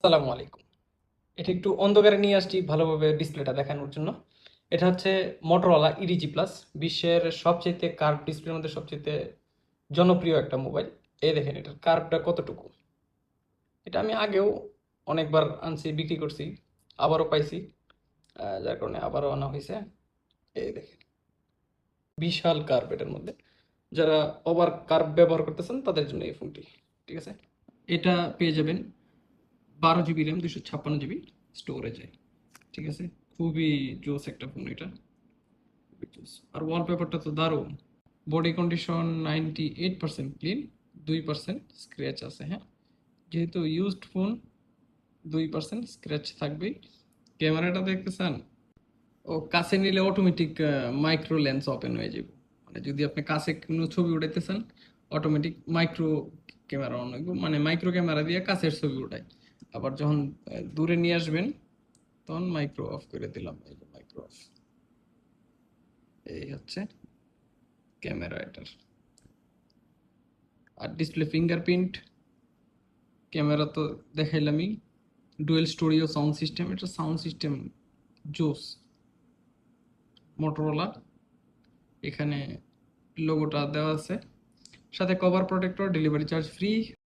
আসসালামু আলাইকুম। এটা একটু অন্ধকারে নিয়ে আসছি ভালোভাবে ডিসপ্লেটা দেখানোর জন্য। এটা হচ্ছে মোটরোলা ইডিজি প্লাস, বিশ্বের সবচেয়ে কার্ভ ডিসপ্লের মধ্যে সবচেয়ে জনপ্রিয় একটা মোবাইল। এই দেখেন এটার কার্ভটা কতটুকু। এটা আমি আগেও অনেকবার আনছি, বিক্রি করছি, আবারও পাইছি, যার কারণে আবারও আনা হয়েছে। এই দেখেন বিশাল কার্ভ এটার মধ্যে। যারা ওভার কার্ভ ব্যবহার করতেছেন তাদের জন্য এই ফোনটি। ঠিক আছে, এটা পেয়ে যাবেন 12 জিবি র্যাম, 256 জিবি স্টোরেজে। ঠিক আছে, খুবই জোস একটা ফোন এটা, খুবই জোস। আর ওয়ালপেপারটা তো দারুণ। বডি কন্ডিশন 98% ক্লিন, 2% স্ক্র্যাচ আছে। হ্যাঁ, যেহেতু ইউজড ফোন 2% স্ক্র্যাচ থাকবেই। ক্যামেরাটা দেখতে চান, ও কাছে নিলে অটোমেটিক মাইক্রো লেন্স ওপেন হয়ে যাবে। মানে যদি আপনি কাছে কোনো ছবি উঠাইতে চান, অটোমেটিক মাইক্রো ক্যামেরা অন হইব, মানে মাইক্রো ক্যামেরা দিয়ে কাছের ছবি উঠায়। আবার যখন দূরে নিয়ে আসবেন তখন মাইক্রো অফ করে দিলাম, এই যে মাইক্রো অফ। এই হচ্ছে ক্যামেরা এটার। আর ডিসপ্লে ফিঙ্গারপ্রিন্ট, ক্যামেরা তো দেখাইলামই। ডুয়েল স্টোরিও সাউন্ড সিস্টেম, এটা সাউন্ড সিস্টেম জোস। মোটরোলা, এখানে লোগোটা দেওয়া আছে, সাথে cover protector, delivery charge free.